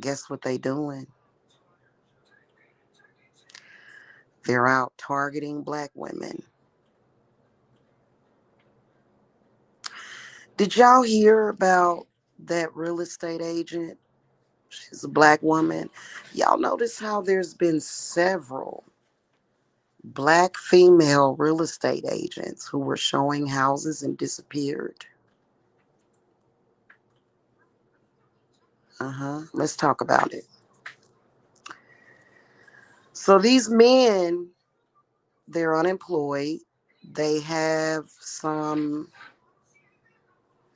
Guess what they doing? They're out targeting black women. Did y'all hear about that real estate agent? She's a black woman. Y'all notice how there's been several black female real estate agents who were showing houses and disappeared? Let's talk about it. So these men, they're unemployed. They have some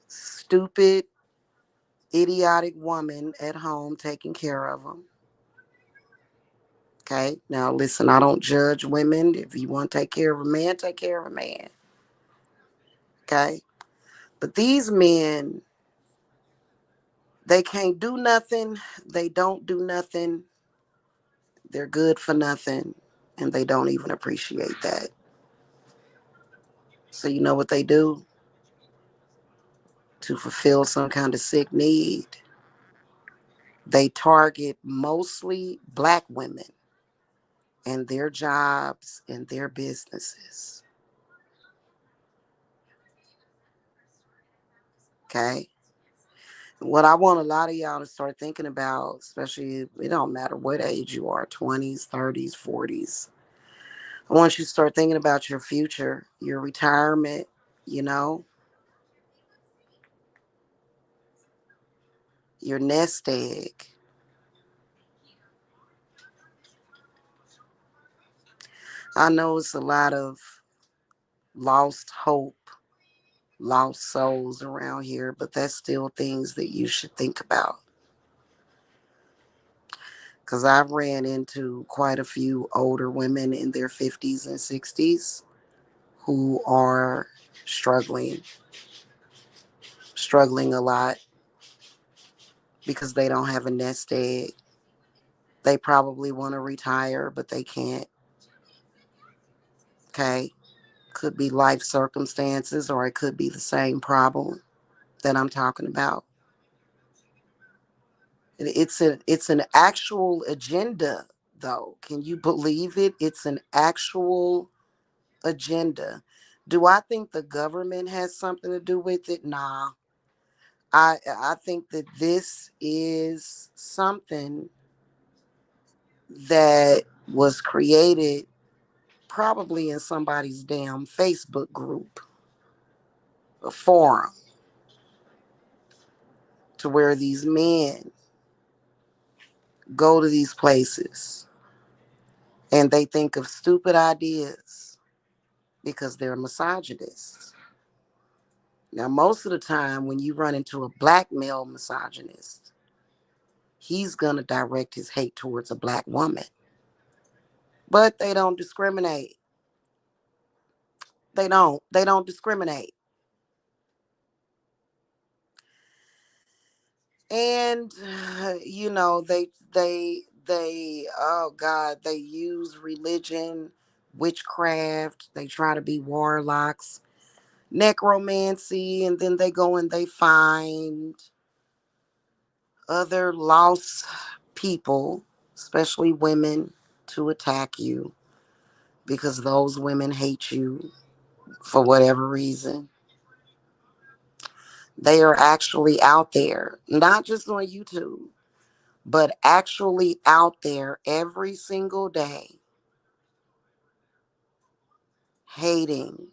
stupid, idiotic woman at home taking care of them. Okay. Now, listen, I don't judge women. If you want to take care of a man, take care of a man. Okay. But these men, they can't do nothing. They don't do nothing. They're good for nothing. And they don't even appreciate that. So, you know what they do to fulfill some kind of sick need? They target mostly black women and their jobs and their businesses. Okay. What I want a lot of y'all to start thinking about, especially it don't matter what age you are, 20s, 30s, 40s. I want you to start thinking about your future, your retirement, you know, your nest egg. I know it's a lot of lost hope, lost souls around here, but that's still things that you should think about. Because I've ran into quite a few older women in their 50s and 60s who are struggling, struggling a lot because they don't have a nest egg. They probably want to retire, but they can't. Okay. Could be life circumstances, or it could be the same problem that I'm talking about. It's an actual agenda, though. Can you believe it? It's an actual agenda. Do I think the government has something to do with it? Nah. I think that this is something that was created probably in somebody's damn Facebook group, a forum, to where these men go to these places and they think of stupid ideas because they're misogynists. Now, most of the time, when you run into a black male misogynist, he's going to direct his hate towards a black woman. But they don't discriminate. They don't discriminate. And they oh god, they use religion, witchcraft, they try to be warlocks, necromancy, and then they go and they find other lost people, especially women, to attack you because those women hate you for whatever reason. They are actually out there, not just on YouTube, but actually out there every single day, hating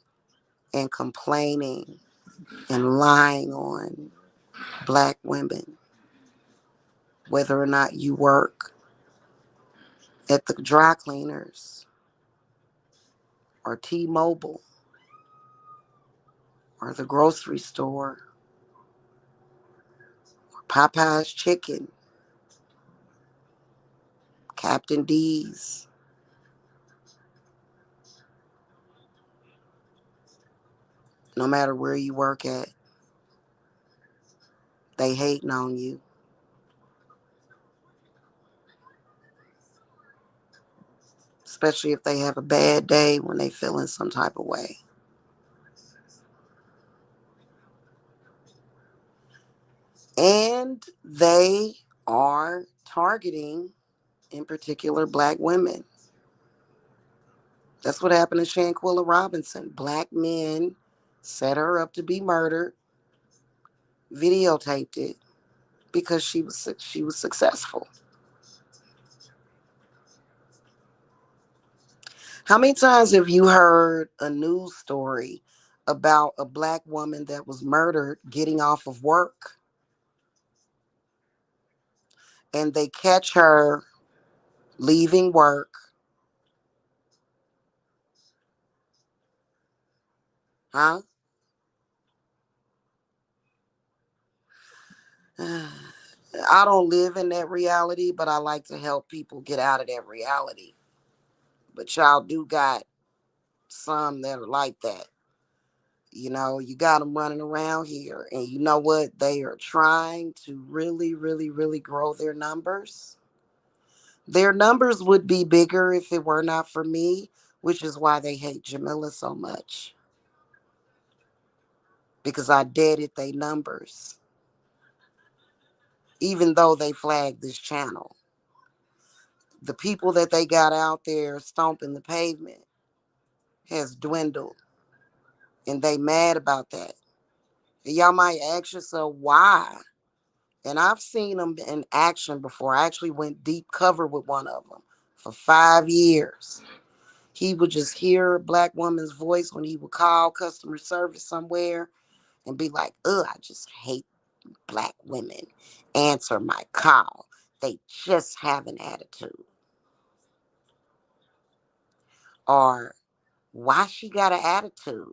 and complaining and lying on black women, whether or not you work at the dry cleaners or T-Mobile or the grocery store or Popeye's Chicken, Captain D's. No matter where you work at, they hating on you. Especially if they have a bad day when they feel in some type of way. And they are targeting, in particular, black women. That's what happened to Shanquilla Robinson. Black men set her up to be murdered, videotaped it because she was successful. How many times have you heard a news story about a black woman that was murdered getting off of work, and they catch her leaving work, huh? I don't live in that reality, but I like to help people get out of that reality. But y'all do got some that are like that. You know, you got them running around here, and you know what? They are trying to really, really, really grow their numbers. Their numbers would be bigger if it were not for me, which is why they hate Jamila so much. Because I deaded their numbers, even though they flagged this channel. The people that they got out there stomping the pavement has dwindled, and they mad about that. And y'all might ask yourself why. And I've seen them in action before. I actually went deep cover with one of them for 5 years. He would just hear a black woman's voice when he would call customer service somewhere and be like, ugh, I just hate black women. Answer my call. They just have an attitude. Or why she got an attitude?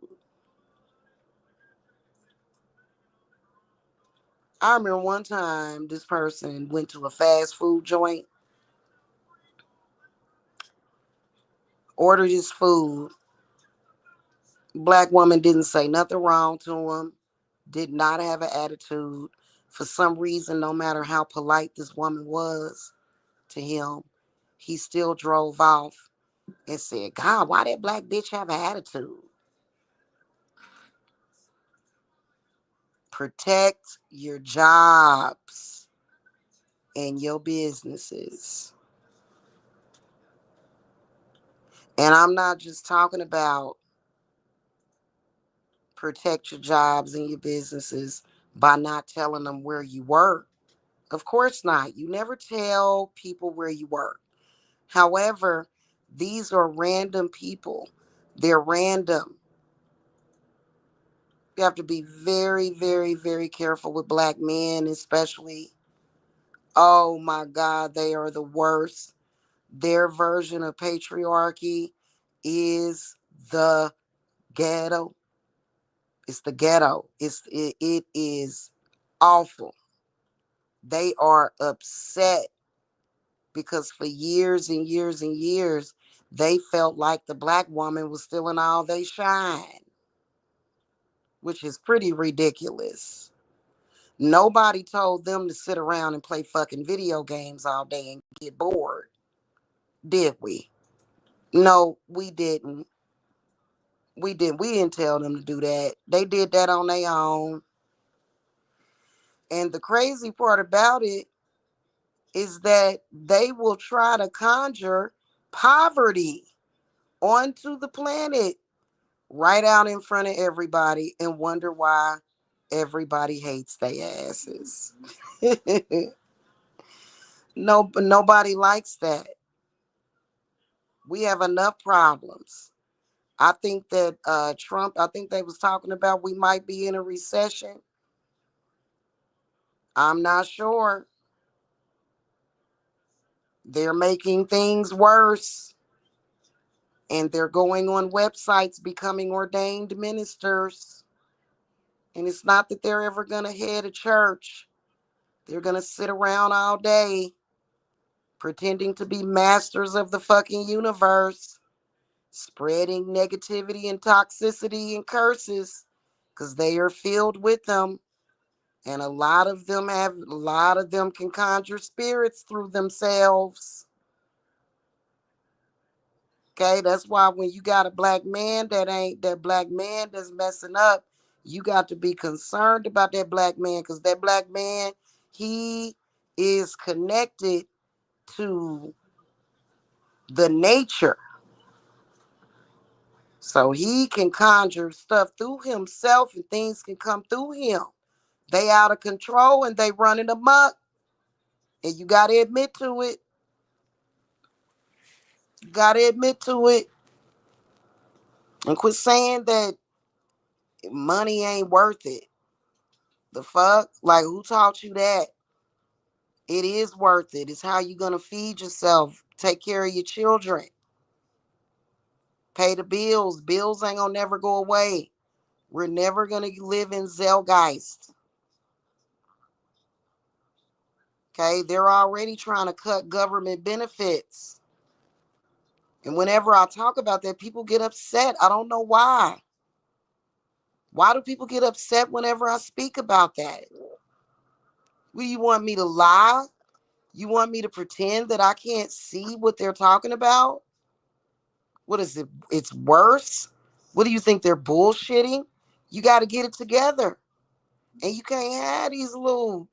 I remember one time this person went to a fast food joint, ordered his food. Black woman didn't say nothing wrong to him, did not have an attitude. For some reason, no matter how polite this woman was to him, he still drove off and said, God, why that black bitch have an attitude? Protect your jobs and your businesses. And I'm not just talking about protect your jobs and your businesses by not telling them where you work. Of course not. You never tell people where you work. However, these are random people. They're random. You have to be very, very, very careful with black men, especially. Oh my God, they are the worst. Their version of patriarchy is the ghetto. It's the ghetto. It is awful. They are upset because for years and years and years, they felt like the black woman was stealing all they shine, which is pretty ridiculous. Nobody told them to sit around and play fucking video games all day and get bored, did we? No, we didn't. We didn't. We didn't tell them to do that. They did that on their own. And the crazy part about it is that they will try to conjure poverty onto the planet right out in front of everybody and wonder why everybody hates their asses. No, nobody likes that. We have enough problems. I think that Trump, I think they was talking about we might be in a recession. I'm not sure. They're making things worse. And they're going on websites becoming ordained ministers. And it's not that they're ever going to head a church. They're going to sit around all day pretending to be masters of the fucking universe, spreading negativity and toxicity and curses because they are filled with them. And a lot of them can conjure spirits through themselves. Okay, that's why when you got a black man that black man that's messing up, you got to be concerned about that black man because that black man, he is connected to the nature. So he can conjure stuff through himself and things can come through him. They out of control and they running amok. And you got to admit to it. You got to admit to it. And quit saying that money ain't worth it. The fuck? Like, who taught you that? It is worth it. It's how you going to feed yourself. Take care of your children. Pay the bills. Bills ain't going to never go away. We're never going to live in Zeitgeist. Okay? They're already trying to cut government benefits. And whenever I talk about that, people get upset. I don't know why. Why do people get upset whenever I speak about that? Well, you want me to lie? You want me to pretend that I can't see what they're talking about? What is it? It's worse? What do you think they're bullshitting? You got to get it together. And you can't have these little,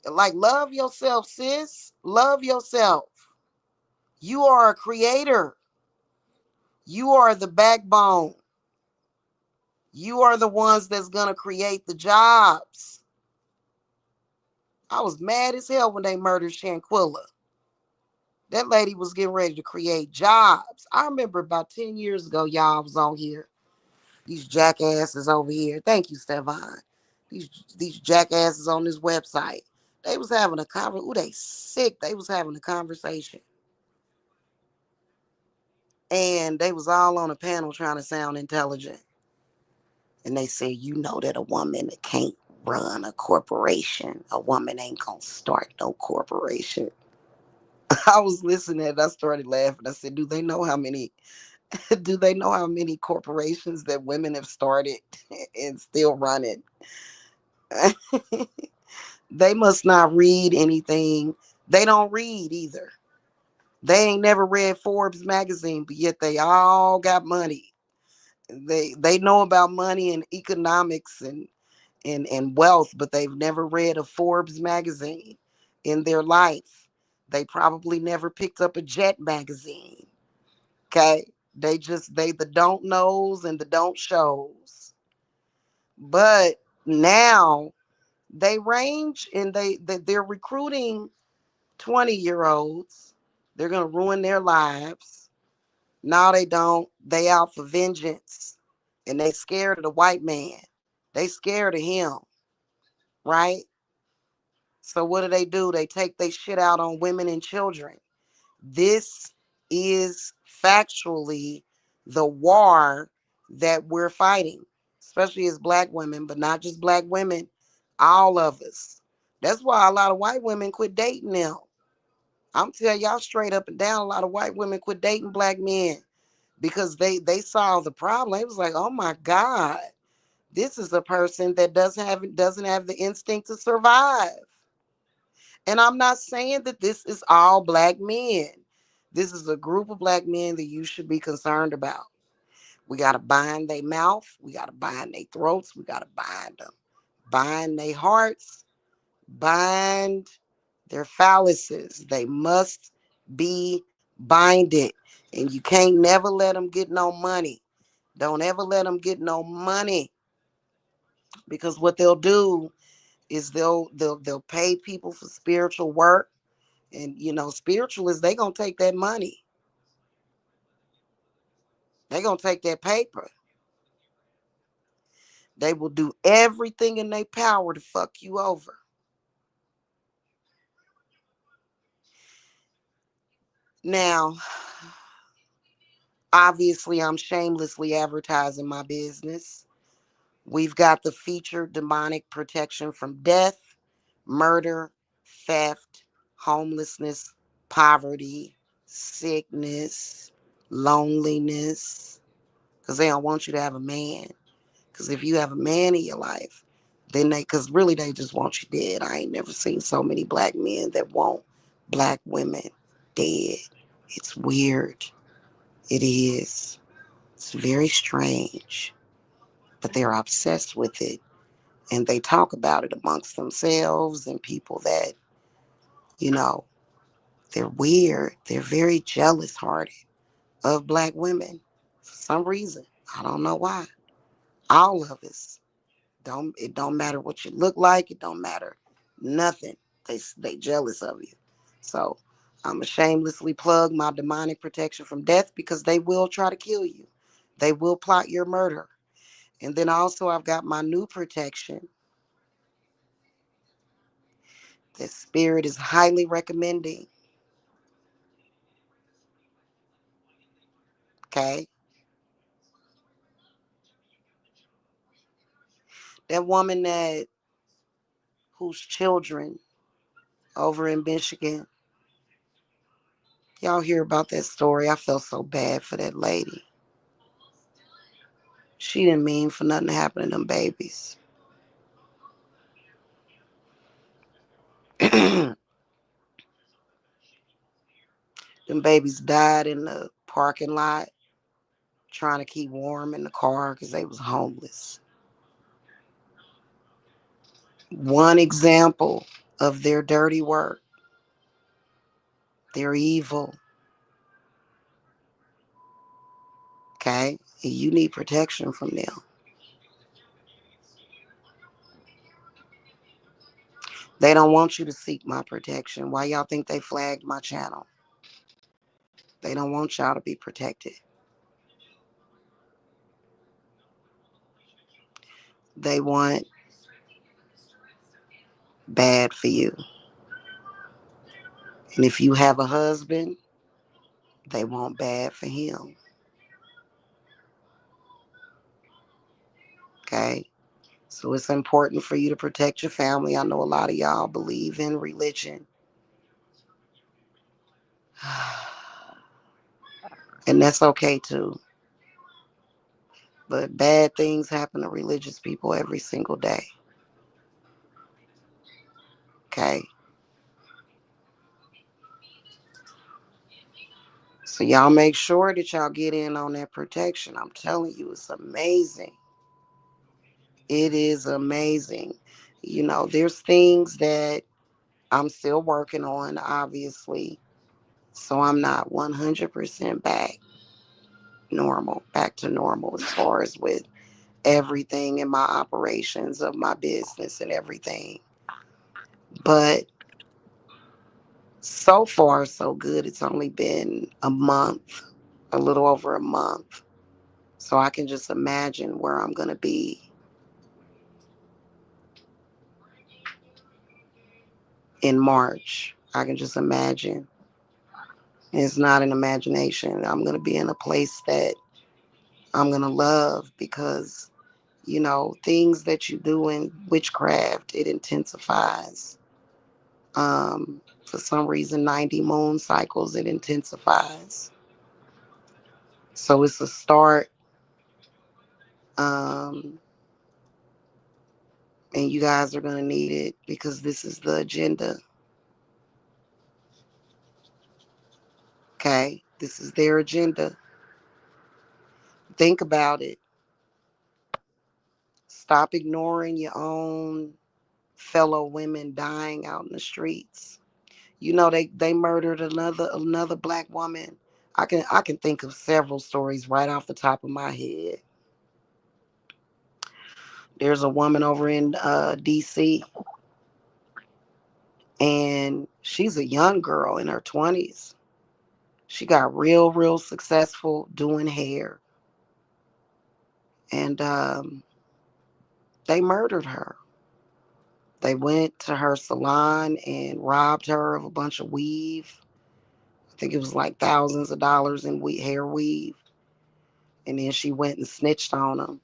like, love yourself, sis. Love yourself. You are a creator. You are the backbone. You are the ones that's going to create the jobs. I was mad as hell when they murdered Shanquilla. That lady was getting ready to create jobs. I remember about 10 years ago, y'all, I was on here. These jackasses over here. Thank you, Stefan. These jackasses on this website. They was having a conversation. Ooh, they sick. They was having a conversation. And they was all on a panel trying to sound intelligent. And they said, you know that a woman can't run a corporation. A woman ain't gonna start no corporation. I was listening and I started laughing. I said, do they know how many corporations that women have started and still running? They must not read anything. They don't read either. They ain't never read Forbes magazine, but yet they all got money. They know about money and economics and wealth, but they've never read a Forbes magazine in their life. They probably never picked up a Jet magazine. Okay. They the don't knows and the don't shows. But now they range and they're recruiting 20-year-olds. They're gonna ruin their lives. No, they don't. They out for vengeance. And they scared of the white man. They scared of him. Right? So what do? They take their shit out on women and children. This is factually the war that we're fighting, especially as black women, but not just black women, all of us. That's why a lot of white women quit dating now. I'm telling y'all straight up and down, a lot of white women quit dating black men because they saw the problem. It was like, oh my God, this is a person that doesn't have the instinct to survive. And I'm not saying that this is all black men. This is a group of black men that you should be concerned about. We got to bind their mouth. We got to bind their throats. We got to bind them. Bind their hearts. Bind their phalluses. They must be binded. And you can't never let them get no money. Don't ever let them get no money. Because what they'll do is they'll pay people for spiritual work. And spiritualists, they gonna take that money. They gonna take that paper. They will do everything in their power to fuck you over. Now, obviously, I'm shamelessly advertising my business. We've got the featured demonic protection from death, murder, theft, homelessness, poverty, sickness, loneliness, because they don't want you to have a man. Because if you have a man in your life, then because really they just want you dead. I ain't never seen so many black men that want black women dead. It's weird. It is. It's very strange. But they're obsessed with it. And they talk about it amongst themselves and people that You know, they're weird. They're very jealous hearted of black women for some reason. I don't know why. All of us. It don't matter what you look like. It don't matter nothing. They jealous of you. So I'm a shamelessly plug my demonic protection from death because they will try to kill you. They will plot your murder. And then also I've got my new protection that Spirit is highly recommending. Okay. That woman whose children over in Michigan, y'all hear about that story. I felt so bad for that lady. She didn't mean for nothing to happen to them babies. Them babies died in the parking lot trying to keep warm in the car because they was homeless. One example of their dirty work. They're evil. Okay? And you need protection from them. They don't want you to seek my protection. Why y'all think they flagged my channel? They don't want y'all to be protected. They want bad for you. And if you have a husband, they want bad for him. Okay? So it's important for you to protect your family. I know a lot of y'all believe in religion. And that's okay too. But bad things happen to religious people every single day. Okay? So y'all make sure that y'all get in on that protection. I'm telling you, it's amazing. It is amazing. You know, there's things that I'm still working on, obviously. So I'm not 100% back to normal as far as with everything in my operations of my business and everything. But so far, so good. It's only been a month, a little over a month. So I can just imagine where I'm going to be in March. I can just imagine. It's not an imagination. I'm going to be in a place that I'm going to love because, you know, things that you do in witchcraft, it intensifies. For some reason, 90 moon cycles, it intensifies. So it's a start. Um, and you guys are going to need it because this is the agenda. Okay? This is their agenda. Think about it. Stop ignoring your own fellow women dying out in the streets. You know, they murdered another black woman. I can think of several stories right off the top of my head. There's a woman over in DC, and she's a young girl in her 20s. She got real successful doing hair, and they murdered her. They went to her salon and robbed her of a bunch of weave. I think it was like thousands of dollars in hair weave. And then she went and snitched on them.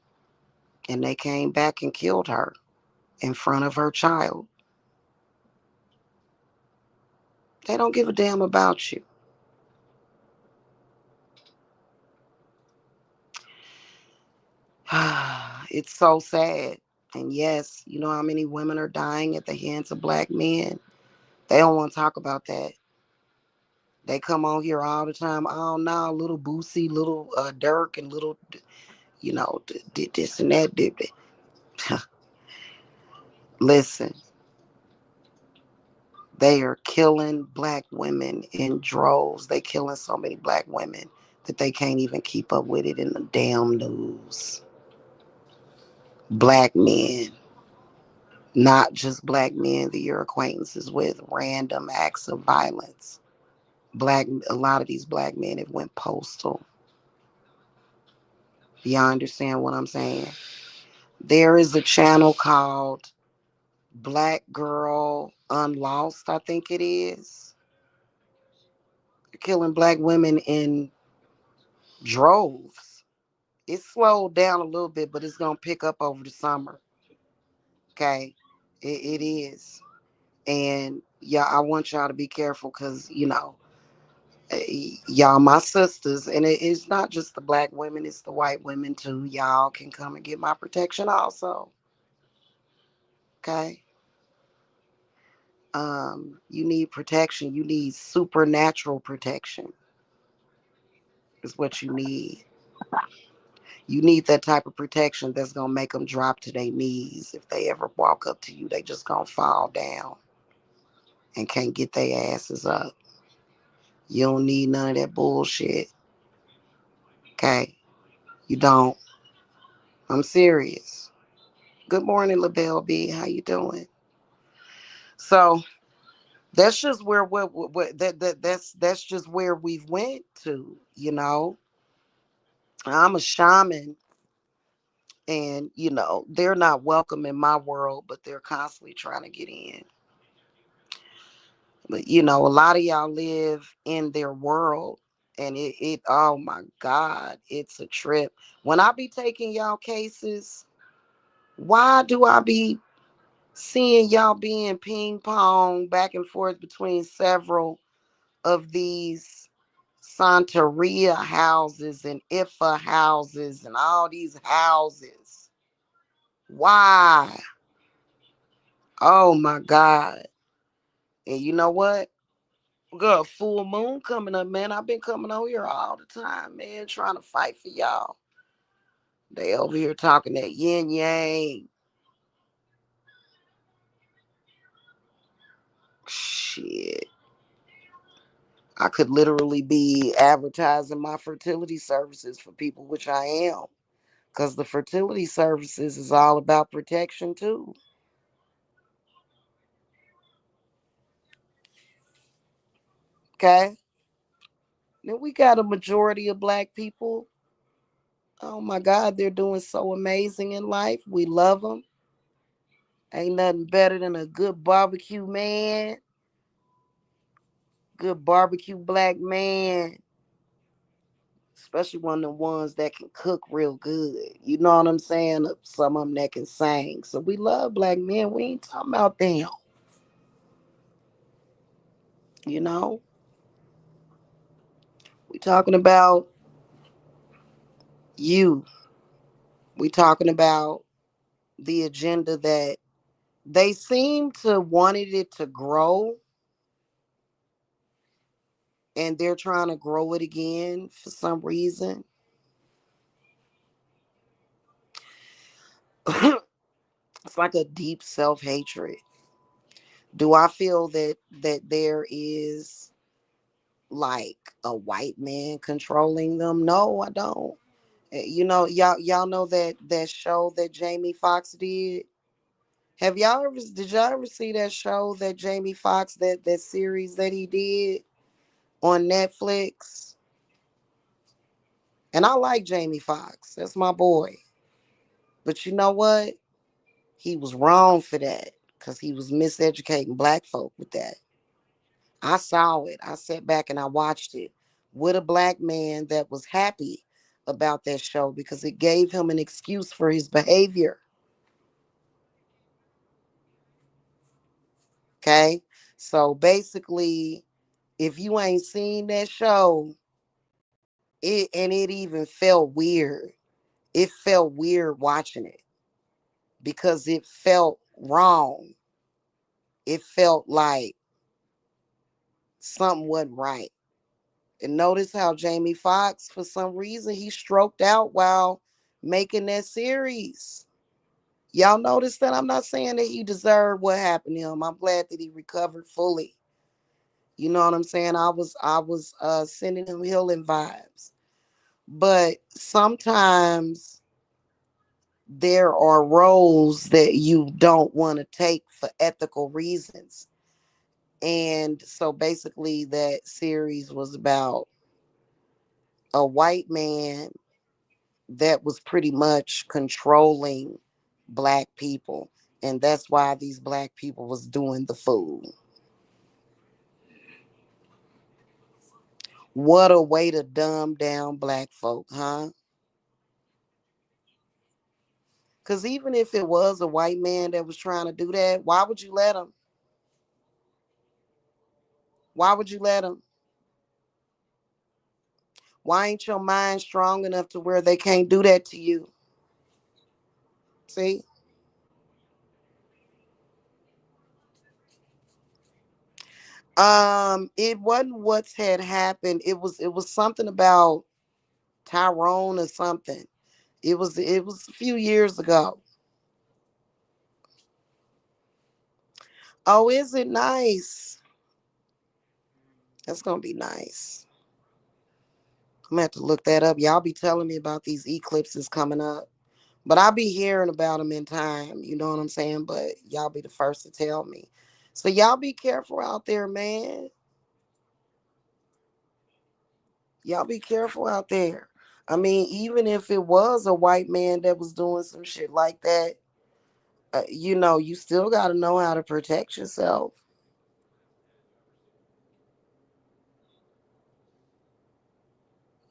And they came back and killed her in front of her child. They don't give a damn about you. It's so sad. And yes, you know how many women are dying at the hands of black men? They don't want to talk about that. They come on here all the time. Oh no, little Boosie, little Dirk, and little, you know, did this and that. Did Listen, They are killing black women in droves. They killing so many black women that they can't even keep up with it in the damn news. Black men, not just black men that you're acquaintances with, random acts of violence. A lot of these black men have went postal. Y'all understand what I'm saying? There is a channel called Black Girl Unlost, I think it is. They're killing black women in droves. It slowed down a little bit, but it's gonna pick up over the summer. Okay, it is, and yeah, I want y'all to be careful because y'all my sisters, and it's not just the black women; it's the white women too. Y'all can come and get my protection also. Okay, you need protection. You need supernatural protection. Is what you need. You need that type of protection that's gonna make them drop to their knees. If they ever walk up to you, they just gonna fall down and can't get their asses up. You don't need none of that bullshit. Okay? You don't. I'm serious. Good morning, LaBelle B. How you doing? So that's just where that's just where we've went to. I'm a shaman, and they're not welcome in my world, but they're constantly trying to get in. But a lot of y'all live in their world, and it oh my God, it's a trip. When I be taking y'all cases, why do I be seeing y'all being ping pong back and forth between several of these Santeria houses and Ifa houses and all these houses? Why? Oh my God. And you know what? We got a full moon coming up, man. I've been coming over here all the time, man, trying to fight for y'all. They over here talking that yin yang. Shit. I could literally be advertising my fertility services for people, which I am. Because the fertility services is all about protection, too. Okay? Then we got a majority of black people. Oh my God, they're doing so amazing in life. We love them. Ain't nothing better than a good barbecue man. Good barbecue black man. Especially one of the ones that can cook real good. You know what I'm saying? Some of them that can sing. So we love black men. We ain't talking about them. You know? We talking about you. We talking about the agenda that they seem to wanted it to grow, and they're trying to grow it again for some reason. It's like a deep self-hatred. Do I feel that there is like a white man controlling them? No, I don't. Y'all know that show that Jamie Foxx did. Did y'all ever see that show that Jamie Foxx, that series that he did on Netflix? And I like Jamie Foxx. That's my boy. But you know what? He was wrong for that because he was miseducating black folk with that. I saw it. I sat back and I watched it with a black man that was happy about that show because it gave him an excuse for his behavior. Okay. So basically, if you ain't seen that show, it even felt weird. It felt weird watching it because it felt wrong. It felt like something wasn't right. And notice how Jamie Foxx, for some reason, he stroked out while making that series. Y'all notice that I'm not saying that he deserved what happened to him. I'm glad that he recovered fully. You know what I'm saying? I was sending him healing vibes. But sometimes there are roles that you don't want to take for ethical reasons. And so basically that series was about a white man that was pretty much controlling black people, and that's why these black people was doing the food. What a way to dumb down black folk, huh? Because even if it was a white man that was trying to do that, why would you let him? Why would you let him? Why ain't your mind strong enough to where they can't do that to you? See? It wasn't what's had happened. It was something about Tyrone or something. It was a few years ago. Oh, is it nice? That's gonna be nice. I'm gonna have to look that up. Y'all be telling me about these eclipses coming up. But I'll be hearing about them in time. You know what I'm saying? But y'all be the first to tell me. So y'all be careful out there, man. Y'all be careful out there. I mean, even if it was a white man that was doing some shit like that, you still got to know how to protect yourself.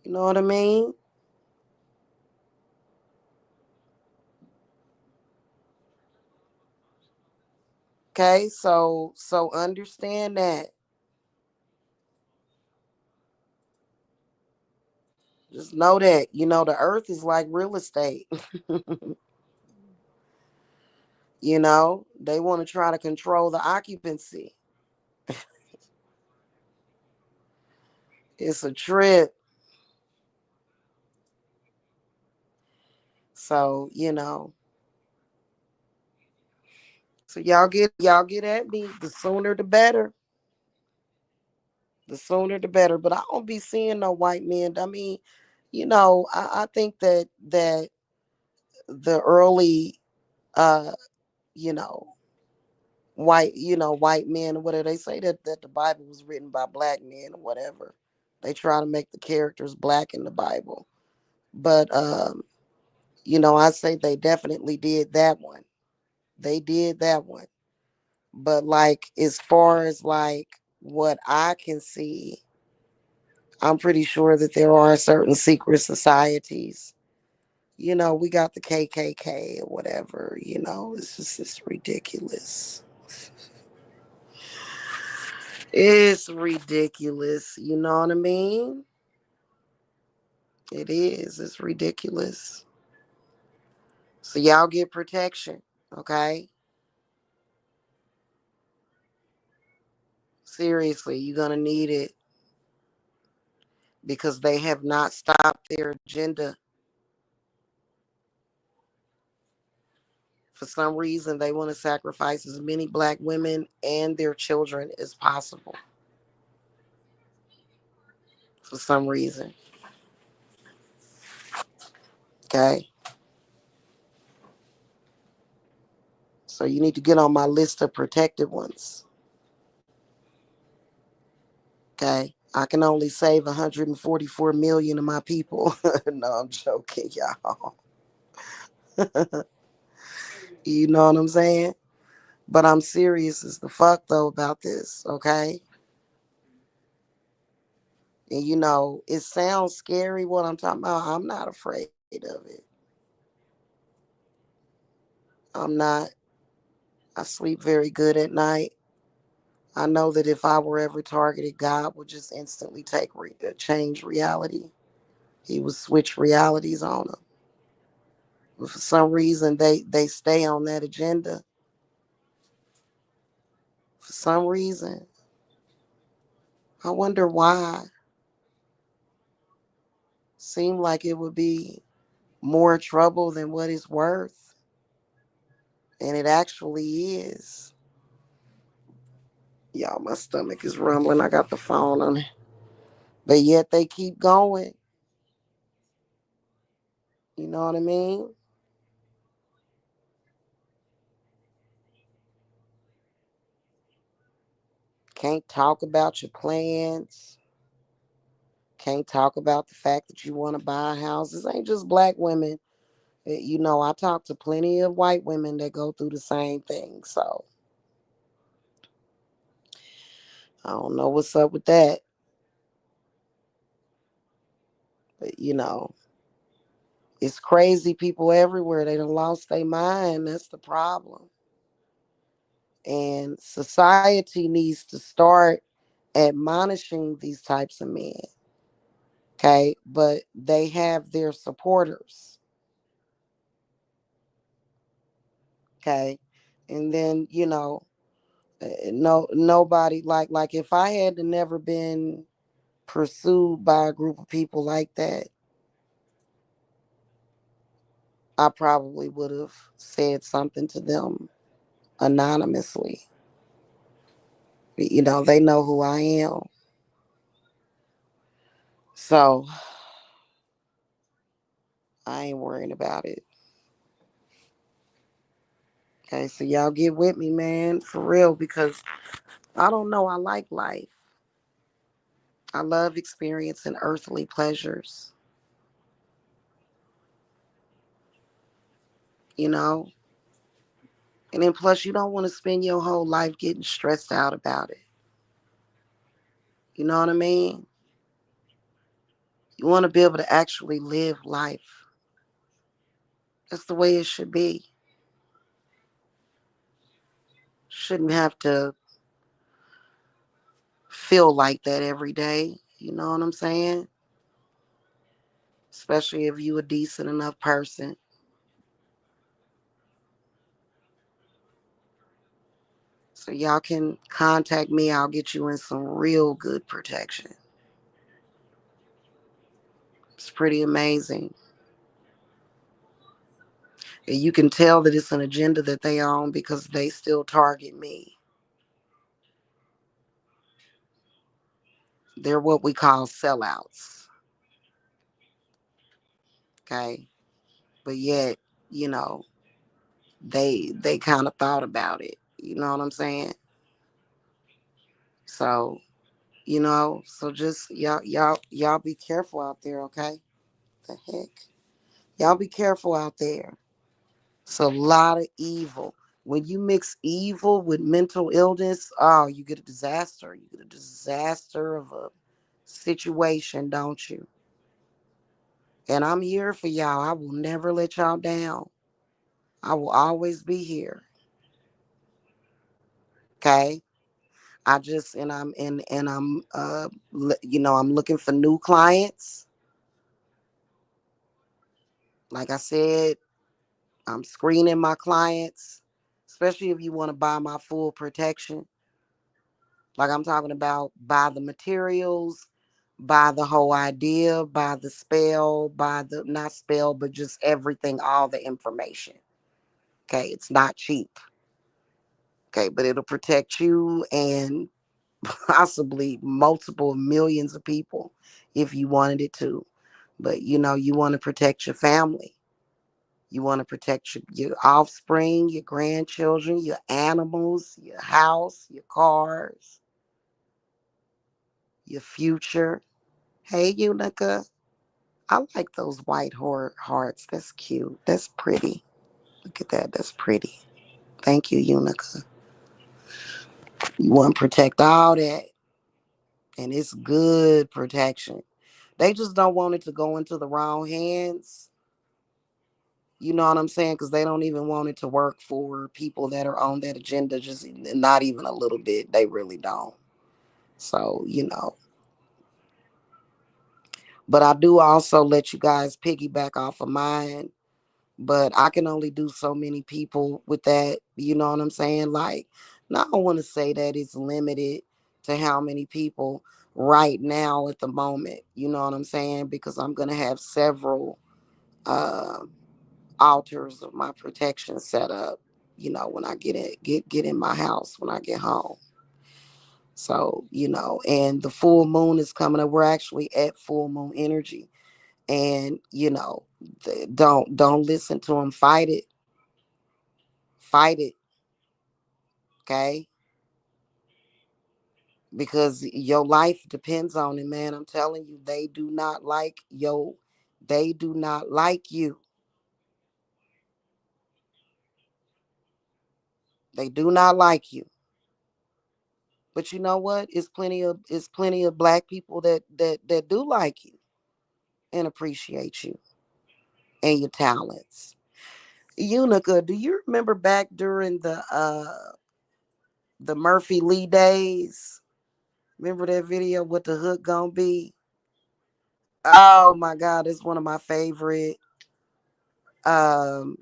You know what I mean? Okay, so understand that. Just know that, the earth is like real estate. They want to try to control the occupancy. It's a trip. So, so y'all get at me. The sooner the better. The sooner the better. But I don't be seeing no white men. I mean, I think that the early uh, you know, white men, or whatever they say, that the Bible was written by black men or whatever. They try to make the characters black in the Bible. But I say they definitely did that one. They did that one. But like as far as like what I can see, I'm pretty sure that there are certain secret societies. We got the KKK or whatever. It's ridiculous. It's ridiculous. You know what I mean? It is. It's ridiculous. So y'all get protection, okay? Seriously, you're gonna need it because they have not stopped their agenda. For some reason, they want to sacrifice as many black women and their children as possible. For some reason, okay? So you need to get on my list of protected ones, okay? I can only save 144 million of my people. No, I'm joking, y'all. You know what I'm saying? But I'm serious as the fuck though about this, okay? And it sounds scary what I'm talking about. I'm not afraid of it. I'm not. I sleep very good at night. I know that if I were ever targeted, God would just instantly change reality. He would switch realities on them. But for some reason, they stay on that agenda. For some reason, I wonder why. Seemed like it would be more trouble than what it's worth. And it actually is. Y'all, my stomach is rumbling. I got the phone on it. But yet they keep going. You know what I mean? Can't talk about your plans. Can't talk about the fact that you want to buy a house. This ain't just black women. You know, I talk to plenty of white women that go through the same thing. So I don't know what's up with that. But, you know, it's crazy people everywhere. They done lost their mind. That's the problem. And society needs to start admonishing these types of men. Okay. But they have their supporters. Okay. And then, you know, no nobody like if I had to never been pursued by a group of people like that, I probably would have said something to them anonymously. You know, they know who I am. So I ain't worrying about it. Okay, so y'all get with me, man, for real, because I don't know. I like life. I love experiencing earthly pleasures, you know? And then plus, you don't want to spend your whole life getting stressed out about it. You know what I mean? You want to be able to actually live life. That's the way it should be. Shouldn't have to feel like that every day. You know what I'm saying? Especially if you a decent enough person. So y'all can contact me. I'll get you in some real good protection. It's pretty amazing. And you can tell that it's an agenda that they own because they still target me. They're what we call sellouts. Okay. But yet, you know, they kind of thought about it. You know what I'm saying? So, you know, so just y'all be careful out there, okay? The heck? Y'all be careful out there. It's a lot of evil. When you mix evil with mental illness, oh, you get a disaster. You get a disaster of a situation, don't you? And I'm here for y'all. I will never let y'all down. I will always be here. Okay? I just and I'm you know, I'm looking for new clients. Like I said, I'm screening my clients, especially if you want to buy my full protection. Like I'm talking about buy the materials, buy the whole idea, buy the spell, buy the not spell, but just everything, all the information. Okay, it's not cheap. Okay, but it'll protect you and possibly multiple millions of people if you wanted it to. But you know, you want to protect your family. You want to protect your offspring, your grandchildren, your animals, your house, your cars, your future. Hey, Unica. I like those white hearts. That's cute. That's pretty. Look at that. That's pretty. Thank you, Unica. You want to protect all that. And it's good protection. They just don't want it to go into the wrong hands. You know what I'm saying? Because they don't even want it to work for people that are on that agenda, just not even a little bit. They really don't. So, you know. But I do also let you guys piggyback off of mine. But I can only do so many people with that. You know what I'm saying? Like, now I don't want to say that it's limited to how many people right now at the moment. You know what I'm saying? Because I'm going to have several uh, altars of my protection set up. when I get in my house when I get home. So, and the full moon is coming up. We're actually at full moon energy. And, don't listen to them. Fight it. Fight it. Okay? Because your life depends on it, man. I'm telling you, they do not like you. They do not like you. But you know what? It's plenty of black people that do like you and appreciate you and your talents. Unica, do you remember back during the Murphy Lee days? Remember that video, What the Hook Gonna Be? Oh my God, it's one of my favorite um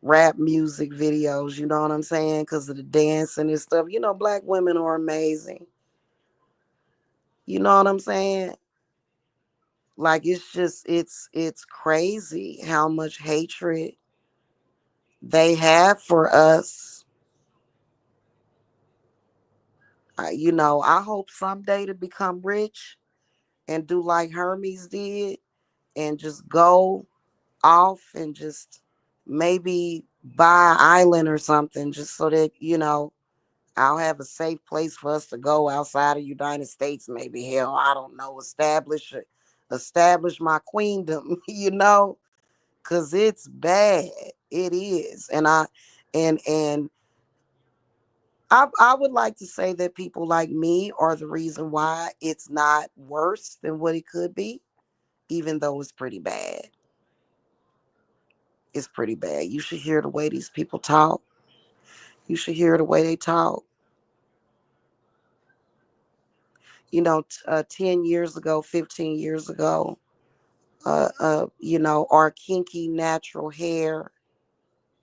rap music videos, you know what I'm saying? Because of the dancing and stuff. Black women are amazing. You know what I'm saying? Like it's crazy how much hatred they have for us. I hope someday to become rich and do like Hermes did and just go off and just maybe buy an island or something just so that, I'll have a safe place for us to go outside of United States, maybe. Hell, I don't know, establish my queendom, cuz it's bad. It is. And I would like to say that people like me are the reason why it's not worse than what it could be, even though it's pretty bad. It's pretty bad. You should hear the way these people talk. You should hear the way they talk. 10 years ago, 15 years ago, our kinky natural hair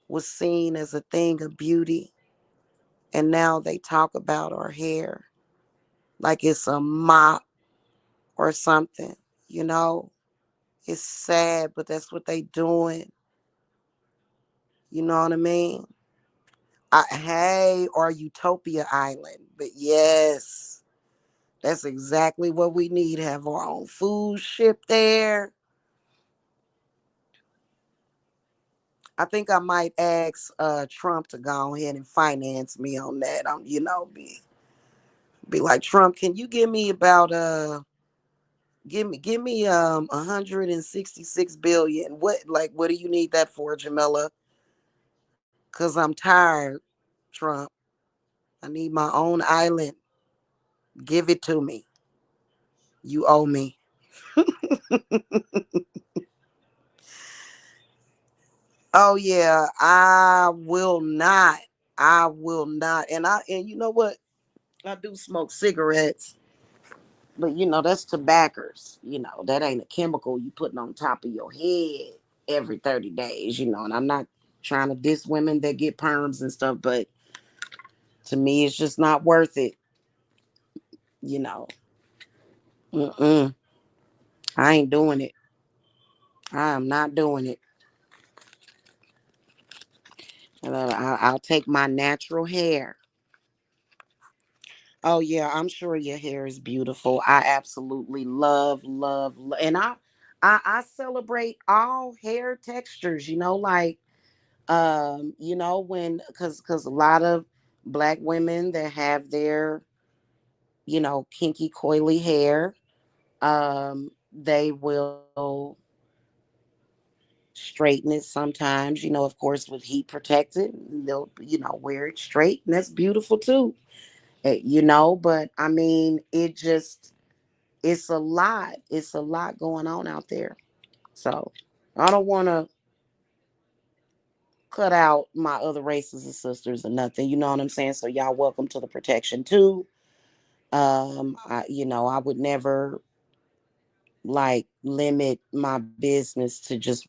was seen as a thing of beauty. And now they talk about our hair like it's a mop or something, you know? It's sad, but that's what they doing. You know what I mean? Hey, or Utopia Island. But yes, that's exactly what we need. Have our own food shipped there. I think I might ask Trump to go ahead and finance me on that. Be like, Trump, can you give me about give me 166 billion? What do you need that for, Jamila? Cause I'm tired, Trump. I need my own island. Give it to me. You owe me. Oh yeah, I will not. I will not. And you know what? I do smoke cigarettes, but that's tobaccos. That ain't a chemical you putting on top of your head every 30 days. And I'm not trying to diss women that get perms and stuff, but to me, it's just not worth it. You know, Mm-mm. I ain't doing it. I am not doing it. I'll take my natural hair. Oh yeah, I'm sure your hair is beautiful. I absolutely and I celebrate all hair textures. Like when because a lot of black women that have their kinky coily hair, they will straighten it sometimes. Of course with heat protected, they'll wear it straight, and that's beautiful too. But I mean, it's a lot going on out there. So I don't want to cut out my other races and sisters or nothing. You know what I'm saying? So y'all welcome to the protection too. I would never like limit my business to just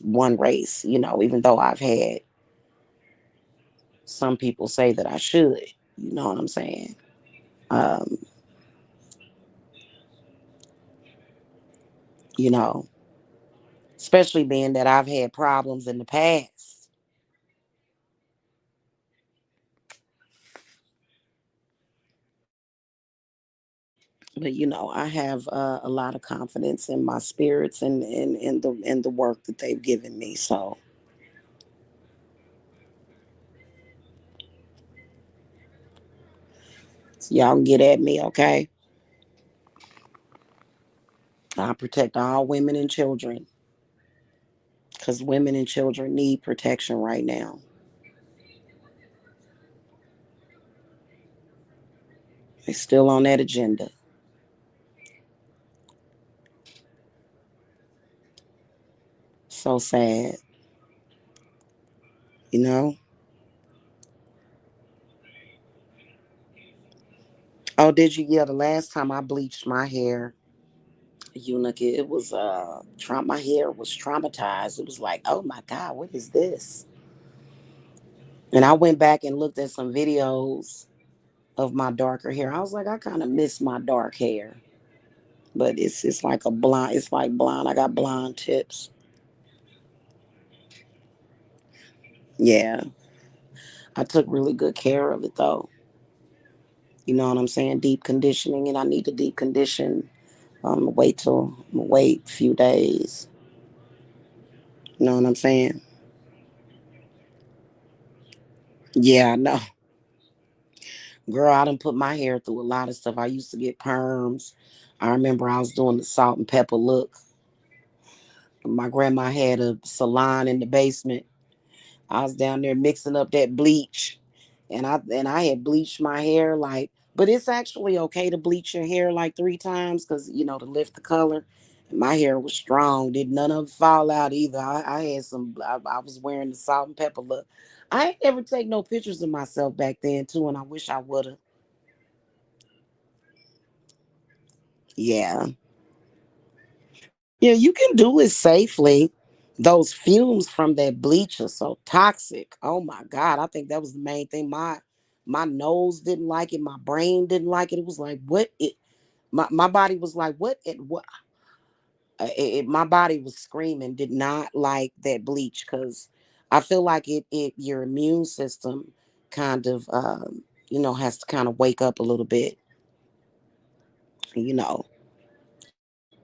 one race. Even though I've had some people say that I should. You know what I'm saying? Um, you know, especially being that I've had problems in the past. But I have a lot of confidence in my spirits and in the work that they've given me. So y'all can get at me, okay? I protect all women and children because women and children need protection right now. They're still on that agenda. So sad, you know. Oh, did you? Yeah, the last time I bleached my hair, eunuch, it was my hair was traumatized. It was like, oh my god, what is this? And I went back and looked at some videos of my darker hair. I was like, I kind of miss my dark hair, but it's like a blonde. It's like blonde. I got blonde tips. Yeah, I took really good care of it though. You know what I'm saying? Deep conditioning, and I need to deep condition. Wait a few days. You know what I'm saying? Yeah, I know. Girl, I done put my hair through a lot of stuff. I used to get perms. I remember I was doing the salt and pepper look. My grandma had a salon in the basement. I was down there mixing up that bleach. And I had bleached my hair like, but it's actually okay to bleach your hair like 3 times because to lift the color. And my hair was strong. Did none of it fall out either. I had some. I was wearing the salt and pepper look. I ain't ever take no pictures of myself back then too, and I wish I would have. Yeah. Yeah, you can do it safely. Those fumes from that bleach are so toxic. Oh my God. I think that was the main thing. My nose didn't like it. My brain didn't like it. It was like, what it my body was like, what it what my body was screaming, did not like that bleach because I feel like it your immune system kind of has to kind of wake up a little bit, you know,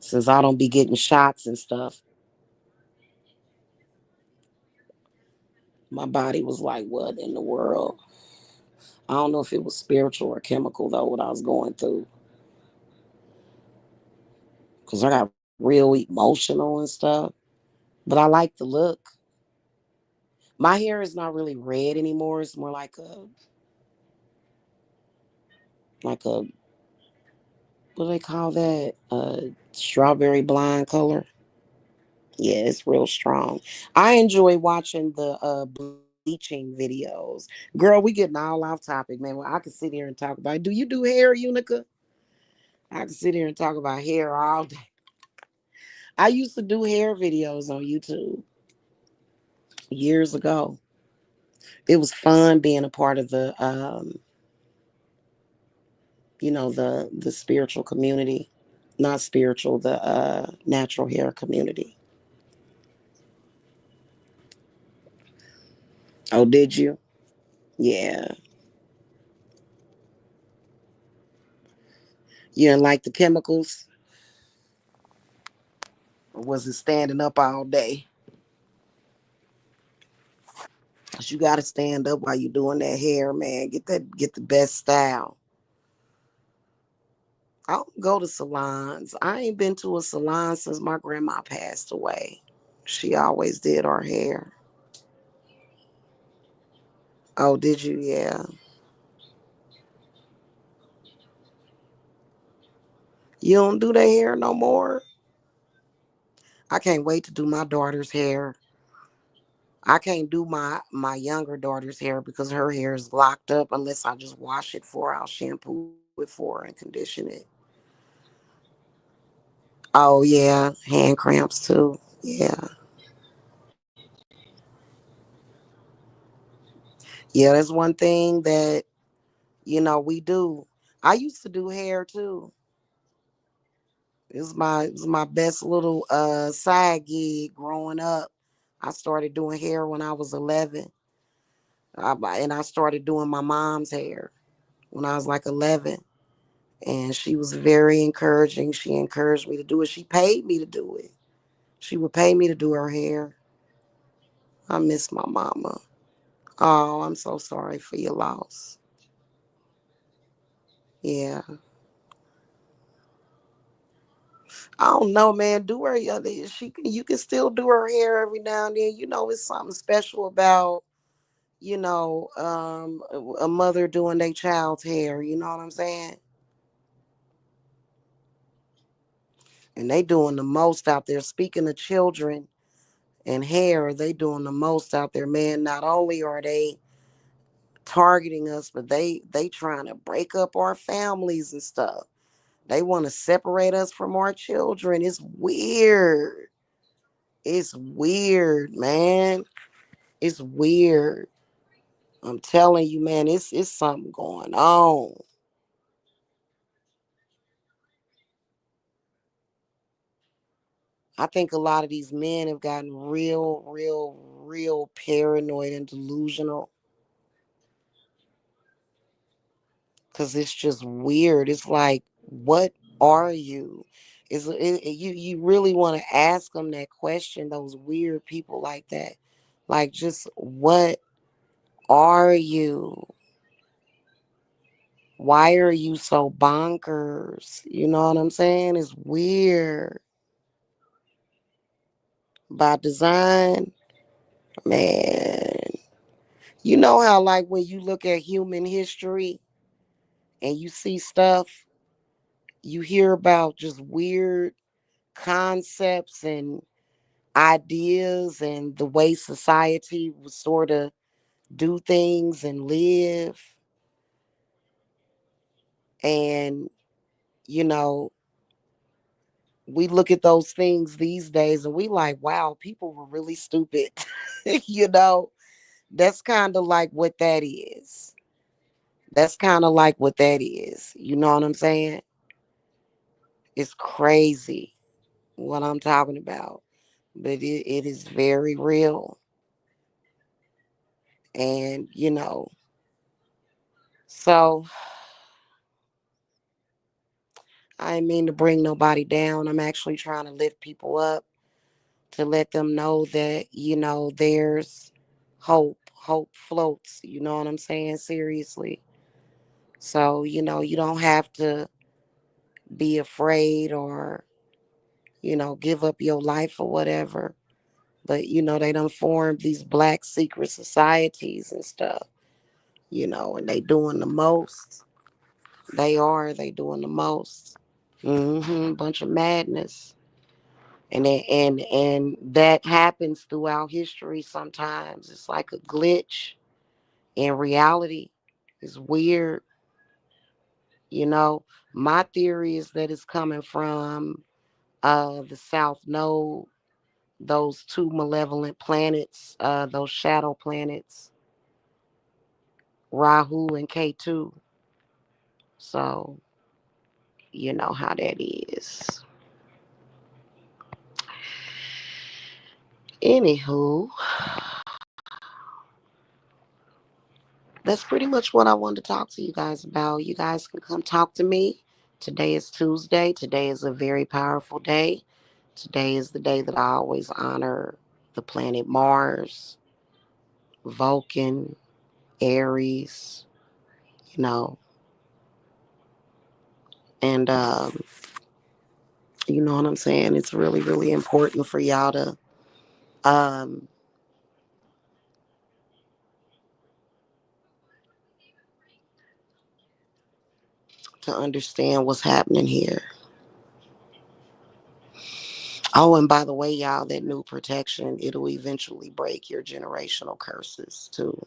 since I don't be getting shots and stuff. My body was like, what in the world? I don't know if it was spiritual or chemical though, what I was going through. Because I got real emotional and stuff. But I like the look. My hair is not really red anymore. It's more like a what do they call that? Strawberry blonde color. Yeah, it's real strong. I enjoy watching the bleaching videos. Girl, we getting all off topic, man. Well, I could sit here and talk about it. Do you do hair, Unica? I could sit here and talk about hair all day. I used to do hair videos on YouTube years ago. It was fun being a part of the spiritual community, not spiritual, the natural hair community. Oh, did you? Yeah. You didn't like the chemicals, or was it standing up all day? 'Cause you got to stand up while you're doing that hair, man. Get the best style. I don't go to salons. I ain't been to a salon since my grandma passed away. She always did our hair. Oh, did you? Yeah. You don't do their hair no more? I can't wait to do my daughter's hair. I can't do my younger daughter's hair because her hair is locked up unless I just wash it for her. I'll shampoo it for her and condition it. Oh yeah, hand cramps too. Yeah. Yeah, that's one thing that we do. I used to do hair too. It was my best little side gig growing up. I started doing hair when I was 11. And I started doing my mom's hair when I was like 11. And she was very encouraging. She encouraged me to do it. She paid me to do it. She would pay me to do her hair. I miss my mama. Oh, I'm so sorry for your loss. Yeah. I don't know, man. Do her. You can still do her hair every now and then. It's something special about a mother doing their child's hair. You know what I'm saying? And they doing the most out there. Speaking of children and hair, they doing the most out there, man. Not only are they targeting us, but they trying to break up our families and stuff. They want to separate us from our children. It's weird. It's weird, man. It's weird. I'm telling you, man, it's something going on. I think a lot of these men have gotten real paranoid and delusional because it's just weird. It's like, what are you? You really want to ask them that question? Those weird people like that, like, just what are you? Why are you so bonkers? You know what I'm saying? It's weird. By design, man. You know how, like, when you look at human history and you see stuff, you hear about just weird concepts and ideas and the way society would sort of do things and live. And, you know, we look at those things these days and we like, wow, people were really stupid. you know, that's kind of like what that is. That's kind of like what that is. You know what I'm saying? It's crazy what I'm talking about. But it is very real. And, so I didn't mean to bring nobody down. I'm actually trying to lift people up to let them know that, there's hope. Hope floats. You know what I'm saying? Seriously. So, you don't have to be afraid or, give up your life or whatever. But, they done formed these black secret societies and stuff, and they doing the most. They doing the most. Bunch of madness. And that happens throughout history sometimes. It's like a glitch in reality. It's weird. You know, my theory is that it's coming from the South Node, those two malevolent planets, those shadow planets, Rahu and K2. So, you know how that is. Anywho, that's pretty much what I wanted to talk to you guys about. You guys can come talk to me. Today is Tuesday. Today is a very powerful day. Today is the day that I always honor the planet Mars, Vulcan, Aries, you know, and you know what I'm saying? It's really important for y'all um to understand what's happening here. Oh, and by the way, y'all, that new protection, it'll eventually break your generational curses too.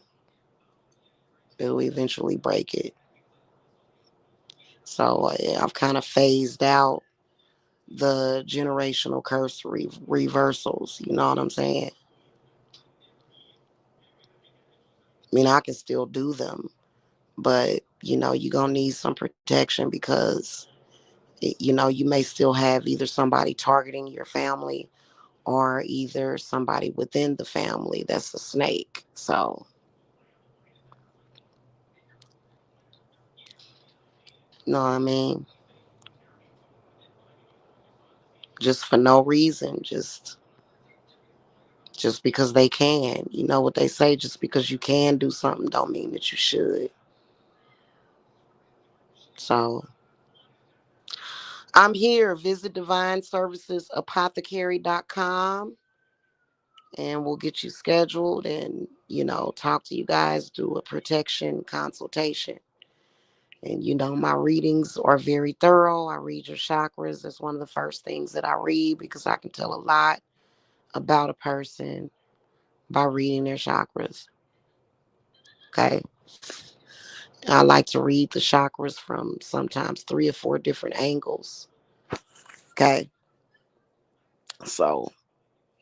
It'll eventually break it. So I've kind of phased out the generational curse reversals. You know what I'm saying? I mean, I can still do them, but you're gonna need some protection because you may still have either somebody targeting your family or either somebody within the family that's a snake. So know what I mean? Just for no reason, just because they can. You know what they say, just because you can do something don't mean that you should. So I'm here. Visit divineservicesapothecary.com and we'll get you scheduled and, talk to you guys, do a protection consultation. And, my readings are very thorough. I read your chakras. That's one of the first things that I read because I can tell a lot about a person by reading their chakras. Okay. I like to read the chakras from sometimes 3 or 4 different angles. Okay. So,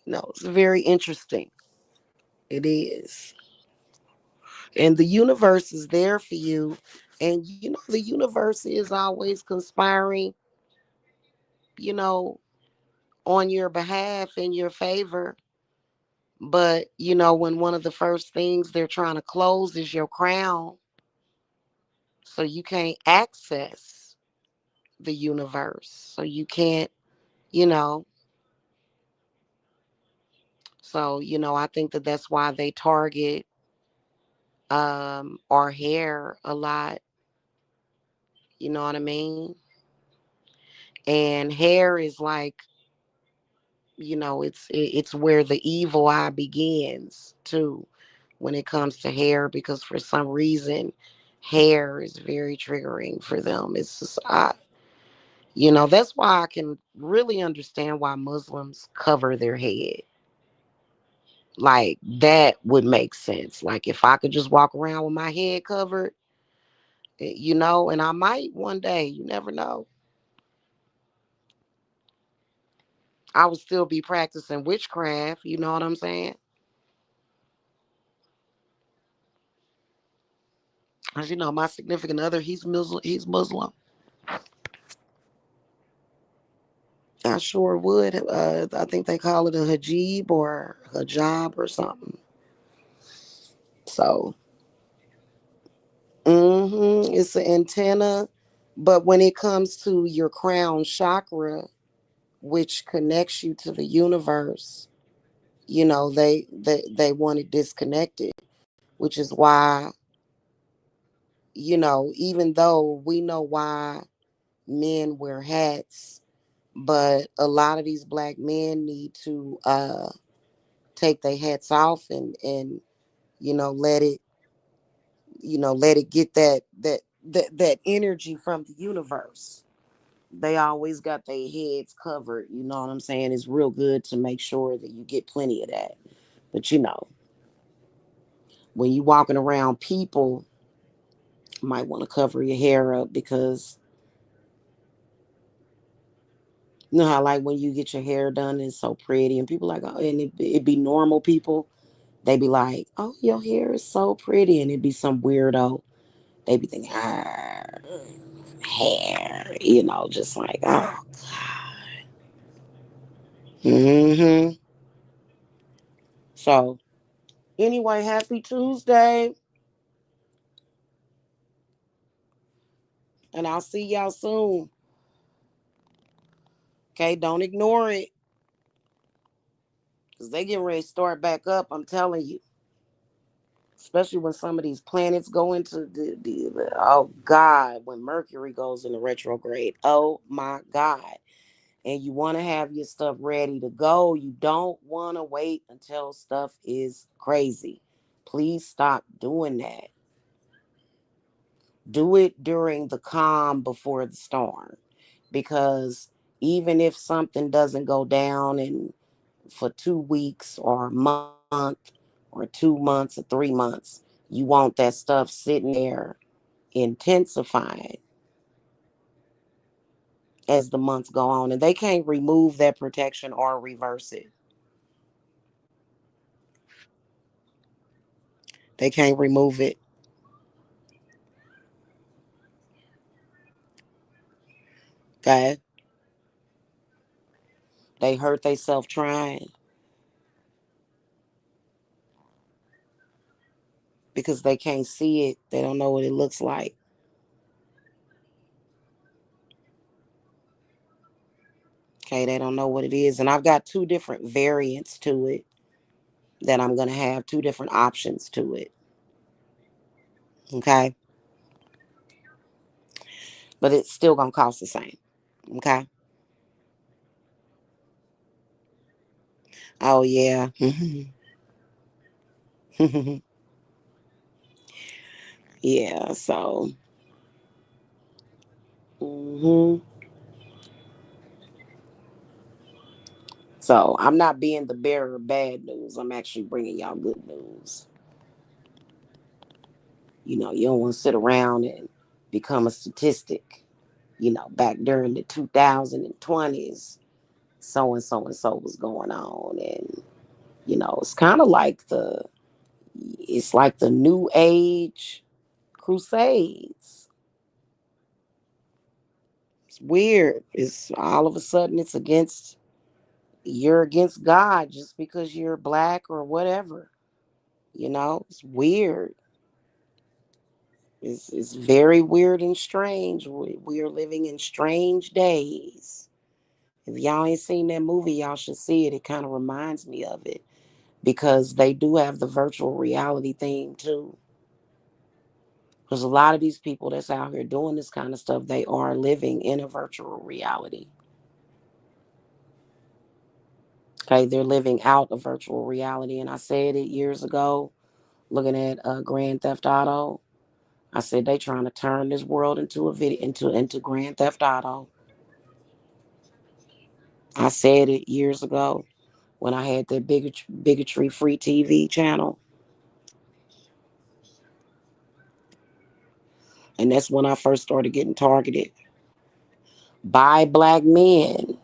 it's very interesting. It is. And the universe is there for you. And, the universe is always conspiring, you know, on your behalf, in your favor. But, when one of the first things they're trying to close is your crown, so you can't access the universe. So you can't, you know. So, I think that that's why they target our hair a lot. You know what I mean? And hair is like, it's where the evil eye begins too when it comes to hair, because for some reason hair is very triggering for them. It's just that's why I can really understand why Muslims cover their head. Like that would make sense. Like if I could just walk around with my head covered, and I might one day, you never know, I would still be practicing witchcraft, you know what I'm saying? As you know, my significant other, he's Muslim. I sure would. I think they call it a hijab or hijab or something. So, it's an antenna. But when it comes to your crown chakra, which connects you to the universe, they want it disconnected, which is why, even though we know why men wear hats, but a lot of these black men need to take their hats off and let it let it get that energy from the universe. They always got their heads covered, you know what I'm saying? It's real good to make sure that you get plenty of that. But when you walking around, people might want to cover your hair up, because you know how, like, when you get your hair done, it's so pretty and people like, oh, and it be normal people. They be like, oh, your hair is so pretty. And it'd be some weirdo. They be thinking, hair, just like, oh. hmm So, anyway, happy Tuesday. And I'll see y'all soon. Okay, don't ignore it. Because they getting ready to start back up, I'm telling you. Especially when some of these planets go into oh God, when Mercury goes into retrograde. Oh my God. And you want to have your stuff ready to go. You don't want to wait until stuff is crazy. Please stop doing that. Do it during the calm before the storm. Because even if something doesn't go down in for 2 weeks or a month or 2 months or 3 months, you want that stuff sitting there intensifying as the months go on. And they can't remove that protection or reverse it. They can't remove it. Okay? They hurt themselves trying because they can't see it. They don't know what it looks like. Okay, they don't know what it is. And I've got two different variants to it that I'm going to have, two different options to it. Okay. But it's still going to cost the same. Okay. Oh, yeah. Yeah. So, hmm so I'm not being the bearer of bad news. I'm actually bringing y'all good news. You don't want to sit around and become a statistic. Back during the 2020s, so and so and so was going on. And, it's kind of like the new age crusades. It's weird. It's all of a sudden you're against God just because you're black or whatever. It's weird. It's very weird and strange. We are living in strange days. If y'all ain't seen that movie, y'all should see it. It kind of reminds me of it because they do have the virtual reality thing too. Because a lot of these people that's out here doing this kind of stuff, they are living in a virtual reality. Okay, they're living out a virtual reality. And I said it years ago, looking at Grand Theft Auto. I said they trying to turn this world into a video into Grand Theft Auto. I said it years ago when I had that bigotry free TV channel. And that's when I first started getting targeted by black men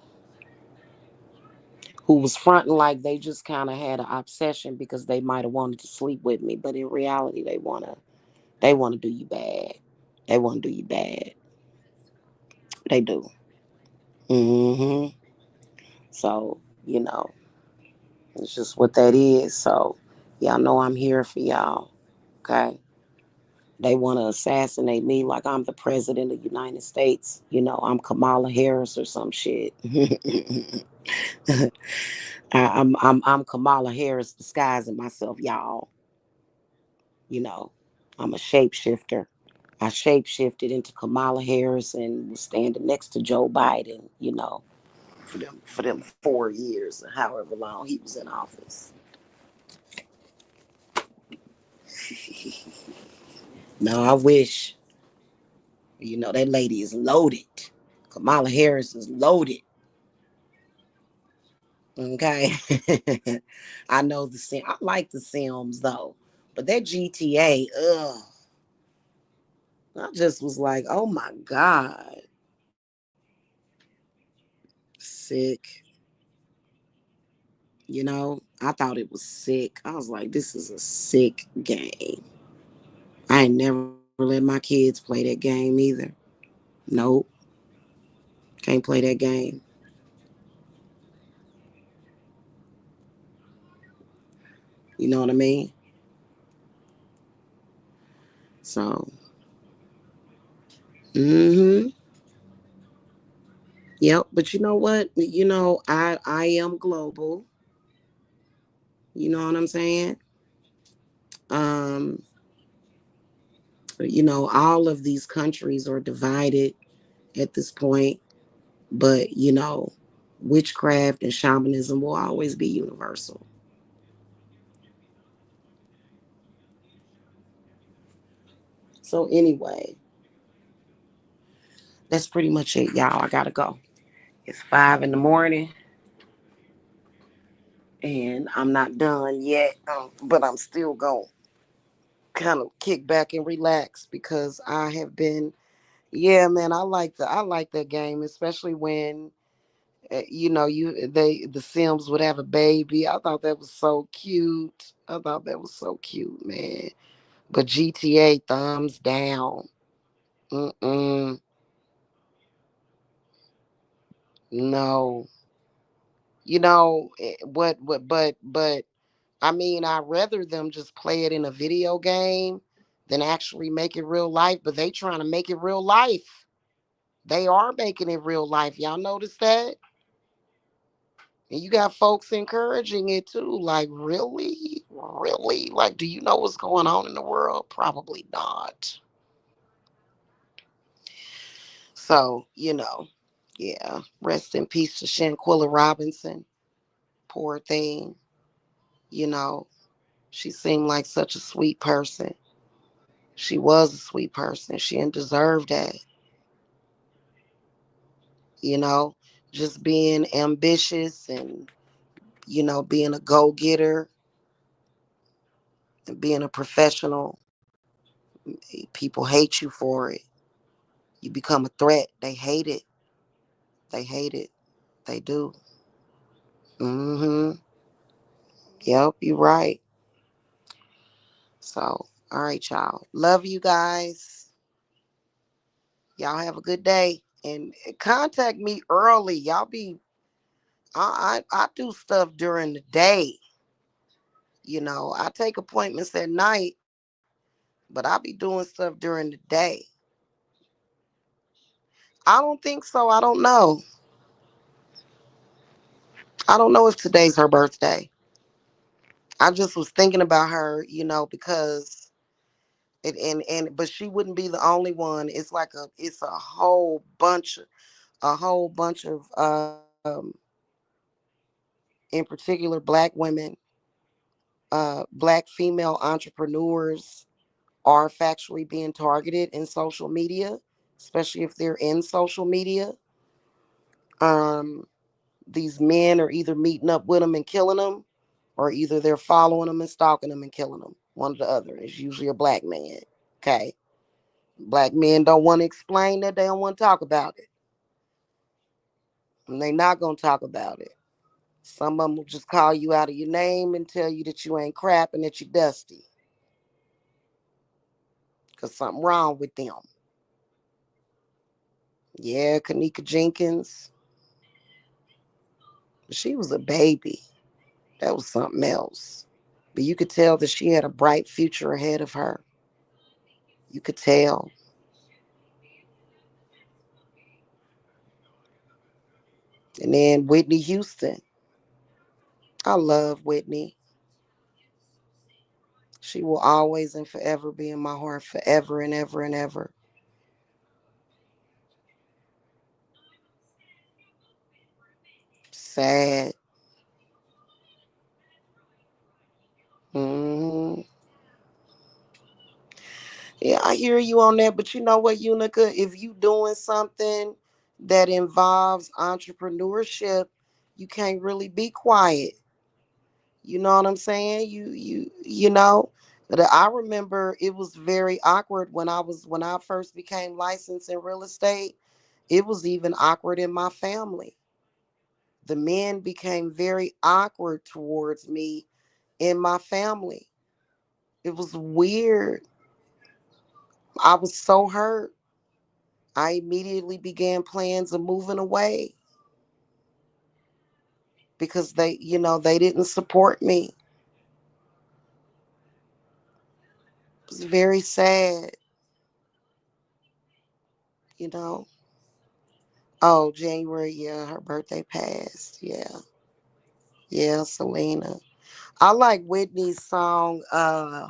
who was fronting like they just kind of had an obsession because they might have wanted to sleep with me, but in reality they want to do you bad. They want to do you bad. They do. Hmm. So, it's just what that is. So, y'all know I'm here for y'all. Okay. They want to assassinate me like I'm the president of the United States. I'm Kamala Harris or some shit. I'm Kamala Harris disguising myself, y'all. You know, I'm a shapeshifter. I shapeshifted into Kamala Harris and was standing next to Joe Biden, for them 4 years or however long he was in office. No, I wish. That lady is loaded. Kamala Harris is loaded. Okay. I know the Sim. I like the Sims though. But that GTA, ugh. I just was like, oh my God. Sick. I thought it was sick. I was like, this is a sick game. I ain't never let my kids play that game either. Nope. Can't play that game. You know what I mean? So, mm-hmm. Yep. But you know what? I am global. You know what I'm saying? Um, all of these countries are divided at this point, but witchcraft and shamanism will always be universal. So anyway, that's pretty much it, y'all. I gotta go. It's 5 in the morning, and I'm not done yet, but I'm still going kind of kick back and relax because I have been. Yeah, man, I like that game, especially when the Sims would have a baby. I thought that was so cute. I thought that was so cute, man. But GTA thumbs down. Mm-mm. No. But I mean, I'd rather them just play it in a video game than actually make it real life. But they trying to make it real life. They are making it real life. Y'all notice that? And you got folks encouraging it too. Like, really? Really? Like, do you know what's going on in the world? Probably not. So, yeah. Rest in peace to Shanquilla Robinson. Poor thing. You know, she seemed like such a sweet person. She was a sweet person. She didn't deserve that. You know, just being ambitious and, being a go getter and being a professional. People hate you for it. You become a threat. They hate it. They hate it. They do. Mm-hmm. Yep, you're right. So, all right, y'all. Love you guys. Y'all have a good day. And contact me early. Y'all be I do stuff during the day. I take appointments at night, but I be doing stuff during the day. I don't think so. I don't know. I don't know if today's her birthday. I just was thinking about her, because but she wouldn't be the only one. It's a whole bunch of in particular black women, black female entrepreneurs are factually being targeted in social media, especially if they're in social media. Um, these men are either meeting up with them and killing them, or either they're following them and stalking them and killing them. One or the other. It's usually a black man. Okay. Black men don't want to explain that. They don't want to talk about it. And they're not going to talk about it. Some of them will just call you out of your name and tell you that you ain't crap and that you're dusty. Because something wrong with them. Yeah, Kanika Jenkins. She was a baby. That was something else. But you could tell that she had a bright future ahead of her. You could tell. And then Whitney Houston. I love Whitney. She will always and forever be in my heart, forever and ever and ever. Sad. Hmm. Yeah, I hear you on that, but you know what, Unica? If you doing something that involves entrepreneurship, you can't really be quiet. You know what I'm saying? But I remember it was very awkward when I first became licensed in real estate. It was even awkward in my family. The men became very awkward towards me in my family. It was weird. I was so hurt. I immediately began plans of moving away because they didn't support me. It was very sad, you know. Oh, January, yeah, her birthday passed. Yeah. Yeah, Selena. I like Whitney's song, the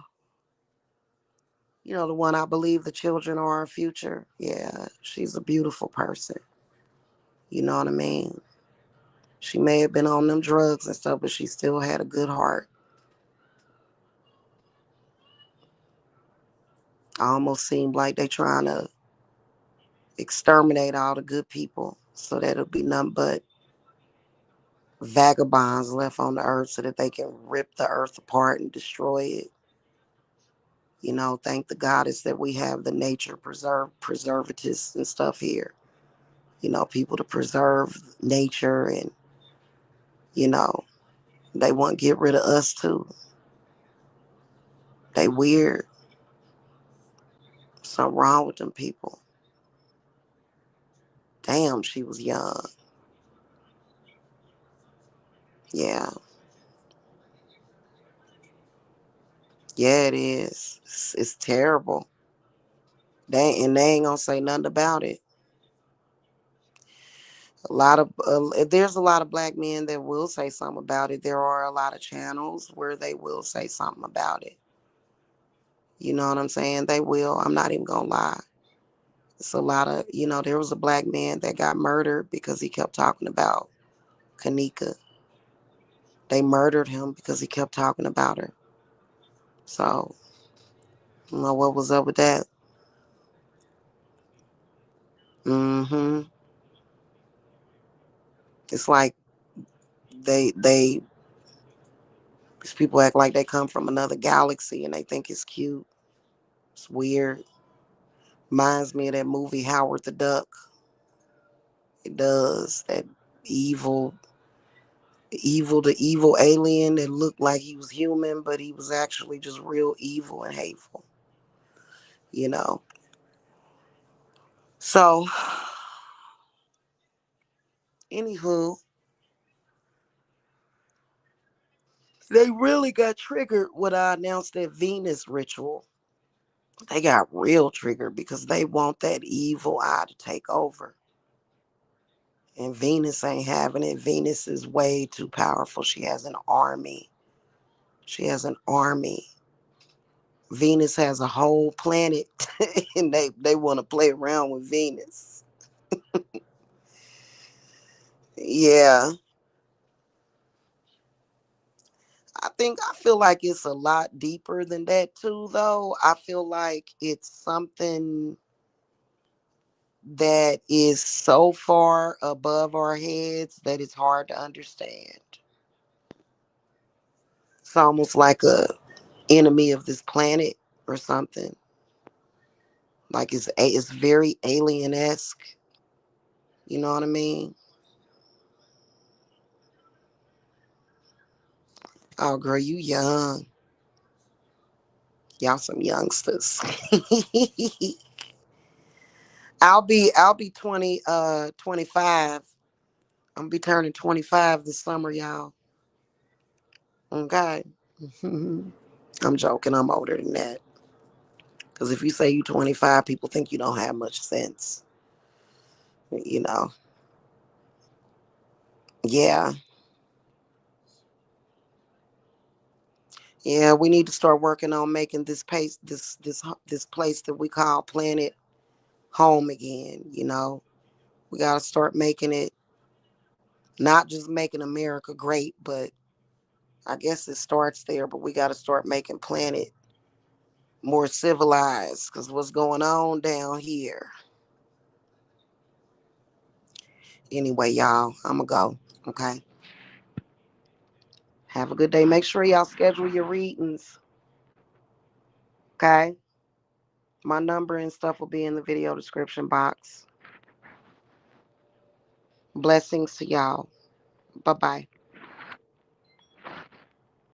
one I believe the children are our future. Yeah, she's a beautiful person. You know what I mean? She may have been on them drugs and stuff, but she still had a good heart. Almost seemed like they trying to exterminate all the good people so that it'll be nothing but vagabonds left on the earth so that they can rip the earth apart and destroy it. Thank the goddess that we have the nature preservatives and stuff here. People to preserve nature and, you know, they want to get rid of us too. They weird. Something wrong with them people. Damn, she was young. Yeah. Yeah, it is. It's terrible. They ain't gonna say nothing about it. There's a lot of black men that will say something about it. There are a lot of channels where they will say something about it. You know what I'm saying? They will. I'm not even gonna lie. It's a lot of, there was a black man that got murdered because he kept talking about Kanika. They murdered him because he kept talking about her. So, what was up with that? Mm-hmm. It's like they these people act like they come from another galaxy and they think it's cute. It's weird. Reminds me of that movie Howard the Duck. It does. That evil, the evil alien that looked like he was human, but he was actually just real evil and hateful. You know. So, anywho, they really got triggered when I announced that Venus ritual. They got real triggered because they want that evil eye to take over. And Venus ain't having it. Venus is way too powerful. She has an army. She has an army. Venus has a whole planet and they want to play around with Venus. Yeah. I feel like it's a lot deeper than that too, though. I feel like it's something that is so far above our heads that it's hard to understand. It's almost like a enemy of this planet or something. Like it's very alien-esque. You know what I mean? Oh, girl, you young. Y'all some youngsters. I'll be 25. I'm gonna be turning 25 this summer, y'all. Okay. I'm joking. I'm older than that. Because if you say you 25, people think you don't have much sense. You know. Yeah. Yeah, we need to start working on making this place that we call planet home again, We got to start making it, not just making America great, but I guess it starts there, but we got to start making planet more civilized because what's going on down here. Anyway, y'all, I'm going to go. Okay. Have a good day. Make sure y'all schedule your readings. Okay. My number and stuff will be in the video description box. Blessings to y'all. Bye bye.